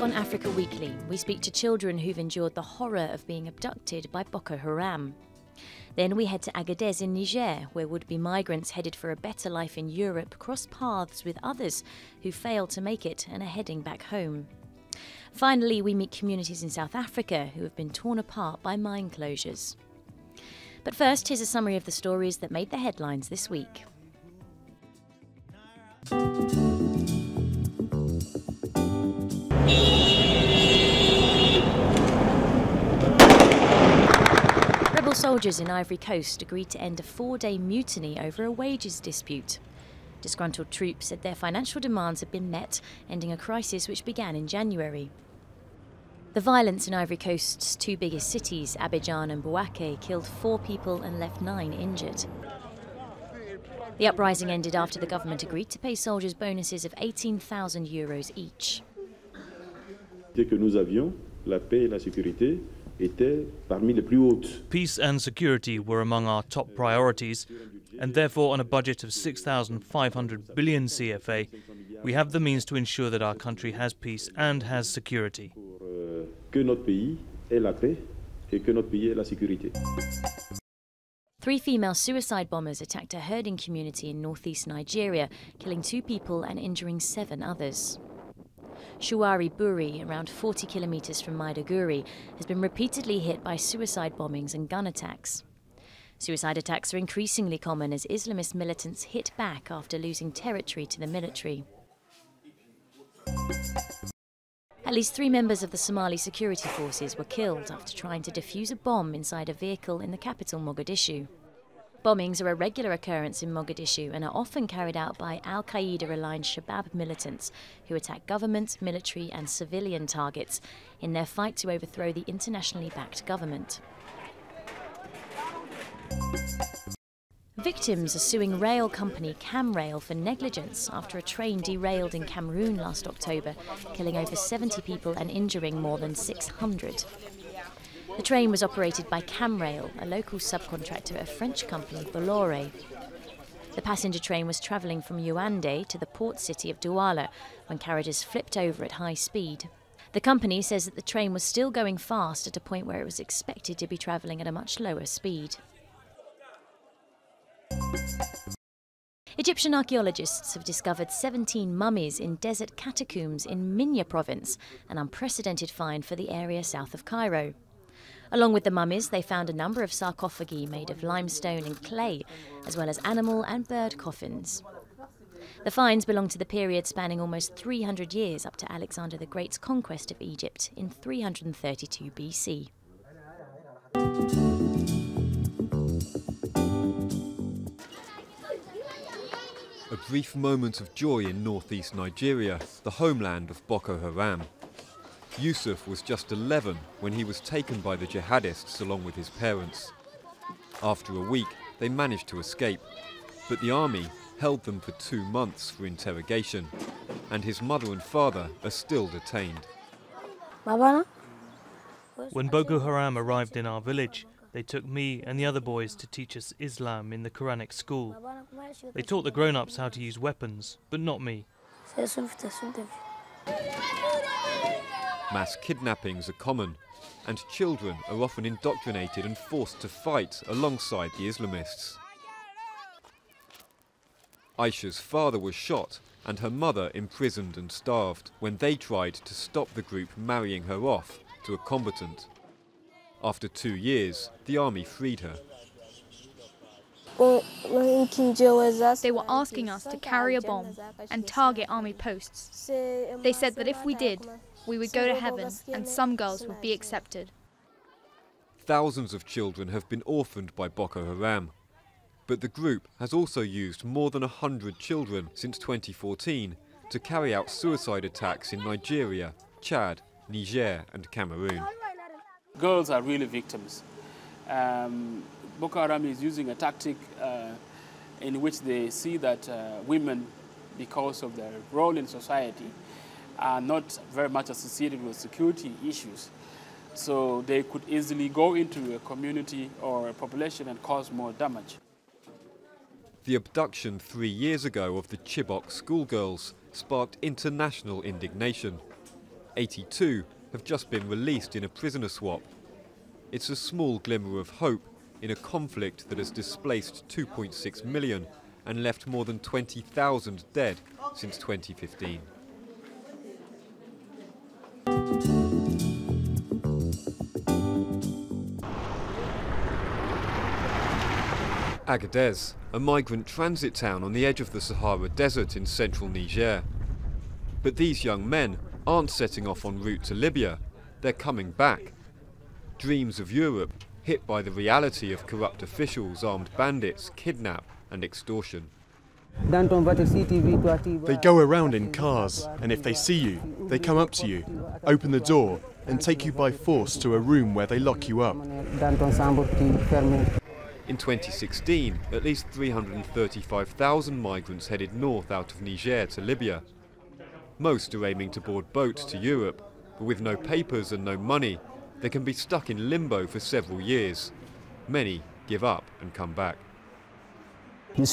on Africa Weekly, we speak to children who've endured the horror of being abducted by Boko Haram. Then we head to Agadez in Niger, where would-be migrants headed for a better life in Europe cross paths with others who failed to make it and are heading back home. Finally, we meet communities in South Africa who have been torn apart by mine closures. But first, here's a summary of the stories that made the headlines this week. Rebel soldiers in Ivory Coast agreed to end a 4-day mutiny over a wages dispute. Disgruntled troops said their financial demands had been met, ending a crisis which began in January. The violence in Ivory Coast's two biggest cities, Abidjan and Bouaké, killed 4 people and left 9 injured. The uprising ended after the government agreed to pay soldiers bonuses of €18,000 each. Peace and security were among our top priorities, and therefore on a budget of 6,500 billion CFA, we have the means to ensure that our country has peace and has security. Three female suicide bombers attacked a herding community in northeast Nigeria, killing 2 people and injuring 7 others. Shuwari Buri, around 40 kilometres from Maiduguri, has been repeatedly hit by suicide bombings and gun attacks. Suicide attacks are increasingly common as Islamist militants hit back after losing territory to the military. At least 3 members of the Somali security forces were killed after trying to defuse a bomb inside a vehicle in the capital, Mogadishu. Bombings are a regular occurrence in Mogadishu and are often carried out by Al-Qaeda-aligned Shabab militants who attack government, military and civilian targets in their fight to overthrow the internationally backed government. Victims are suing rail company CamRail for negligence after a train derailed in Cameroon last October, killing over 70 people and injuring more than 600. The train was operated by CamRail, a local subcontractor of French company Bolloré. The passenger train was travelling from Yaoundé to the port city of Douala when carriages flipped over at high speed. The company says that the train was still going fast at a point where it was expected to be travelling at a much lower speed. Egyptian archaeologists have discovered 17 mummies in desert catacombs in Minya province, an unprecedented find for the area south of Cairo. Along with the mummies, they found a number of sarcophagi made of limestone and clay, as well as animal and bird coffins. The finds belong to the period spanning almost 300 years up to Alexander the Great's conquest of Egypt in 332 BC. A brief moment of joy in northeast Nigeria, the homeland of Boko Haram. Yusuf was just 11 when he was taken by the jihadists along with his parents. After a week, they managed to escape, but the army held them for 2 months for interrogation, and his mother and father are still detained. When Boko Haram arrived in our village, they took me and the other boys to teach us Islam in the Quranic school. They taught the grown-ups how to use weapons, but not me. Mass kidnappings are common, and children are often indoctrinated and forced to fight alongside the Islamists. Aisha's father was shot and her mother imprisoned and starved when they tried to stop the group marrying her off to a combatant. After 2 years, the army freed her. They were asking us to carry a bomb and target army posts. They said that if we did, we would go to heaven and some girls would be accepted. Thousands of children have been orphaned by Boko Haram, but the group has also used more than 100 children since 2014 to carry out suicide attacks in Nigeria, Chad, Niger and Cameroon. Girls are really victims. Boko Haram is using a tactic in which they see that women, because of their role in society, are not very much associated with security issues. So they could easily go into a community or a population and cause more damage. The abduction 3 years ago of the Chibok schoolgirls sparked international indignation. 82 have just been released in a prisoner swap. It's a small glimmer of hope in a conflict that has displaced 2.6 million and left more than 20,000 dead since 2015. Agadez, a migrant transit town on the edge of the Sahara Desert in central Niger. But these young men aren't setting off en route to Libya, they're coming back. Dreams of Europe hit by the reality of corrupt officials, armed bandits, kidnap and extortion. They go around in cars, and if they see you, they come up to you, open the door and take you by force to a room where they lock you up. In 2016, at least 335,000 migrants headed north out of Niger to Libya. Most are aiming to board boats to Europe, but with no papers and no money, they can be stuck in limbo for several years. Many give up and come back. I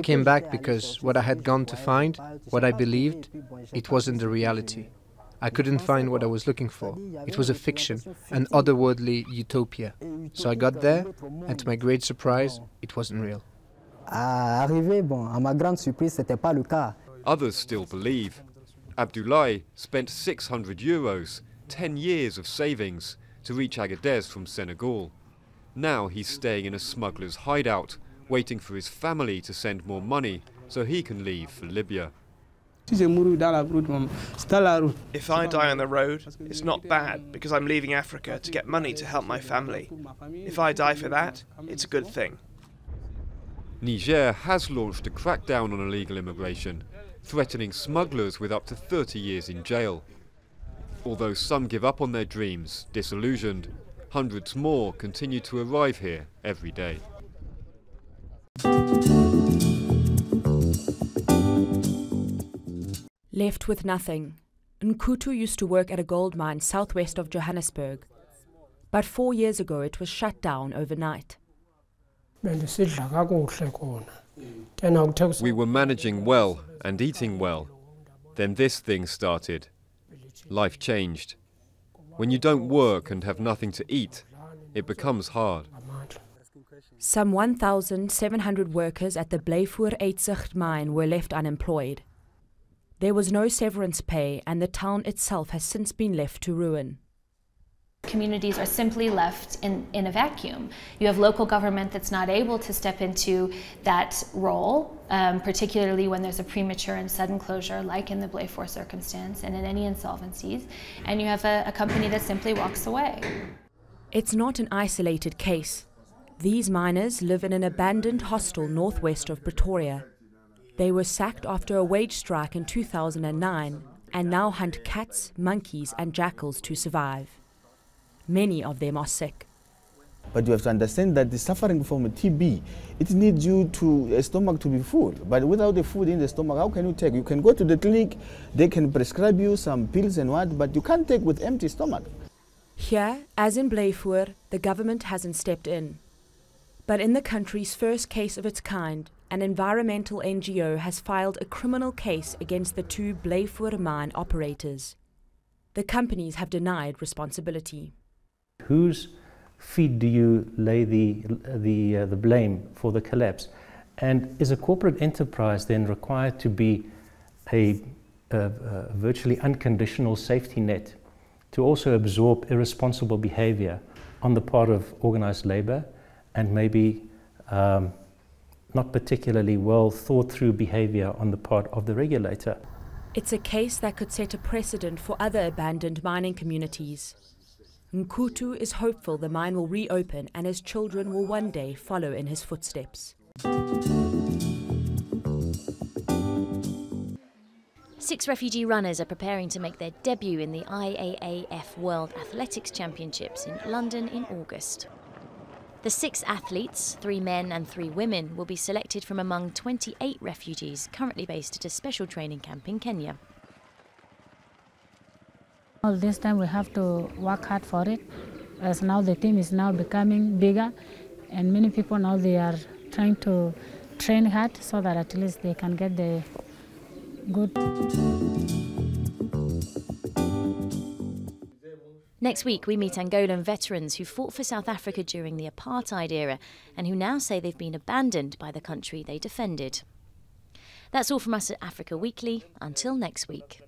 came back because what I had gone to find, what I believed, it wasn't the reality. I couldn't find what I was looking for. It was a fiction, an otherworldly utopia. So I got there, and to my great surprise, it wasn't real. Others still believe. Abdoulaye spent €600, 10 years of savings, to reach Agadez from Senegal. Now he's staying in a smuggler's hideout, waiting for his family to send more money so he can leave for Libya. If I die on the road, it's not bad because I'm leaving Africa to get money to help my family. If I die for that, it's a good thing. Niger has launched a crackdown on illegal immigration, threatening smugglers with up to 30 years in jail. Although some give up on their dreams, disillusioned, hundreds more continue to arrive here every day. Left with nothing, Nkutu used to work at a gold mine southwest of Johannesburg. But 4 years ago it was shut down overnight. We were managing well and eating well. Then this thing started. Life changed. When you don't work and have nothing to eat, it becomes hard. Some 1,700 workers at the Blyvoor Uitzicht mine were left unemployed. There was no severance pay, and the town itself has since been left to ruin. Communities are simply left in a vacuum. You have local government that's not able to step into that role, particularly when there's a premature and sudden closure, like in the Blyvoor circumstance and in any insolvencies, and you have a company that simply walks away. It's not an isolated case. These miners live in an abandoned hostel northwest of Pretoria. They were sacked after a wage strike in 2009 and now hunt cats, monkeys and jackals to survive. Many of them are sick. But you have to understand that the suffering from a TB, it needs you to a stomach to be full. But without the food in the stomach, how can you take? You can go to the clinic, they can prescribe you some pills and what, but you can't take with empty stomach. Here, as in Blyvoor, the government hasn't stepped in. But in the country's first case of its kind, an environmental NGO has filed a criminal case against the 2 Blyvoor mine operators. The companies have denied responsibility. Whose feet do you lay the blame for the collapse? And is a corporate enterprise then required to be a virtually unconditional safety net to also absorb irresponsible behavior on the part of organized labor and maybe not particularly well thought through behavior on the part of the regulator? It's a case that could set a precedent for other abandoned mining communities. Nkutu is hopeful the mine will reopen and his children will one day follow in his footsteps. 6 refugee runners are preparing to make their debut in the IAAF World Athletics Championships in London in August. The 6 athletes, 3 men and 3 women, will be selected from among 28 refugees currently based at a special training camp in Kenya. All this time we have to work hard for it, as now the team is now becoming bigger and many people now they are trying to train hard so that at least they can get the good Next week, we meet Angolan veterans who fought for South Africa during the apartheid era and who now say they've been abandoned by the country they defended. That's all from us at Africa Weekly. Until next week.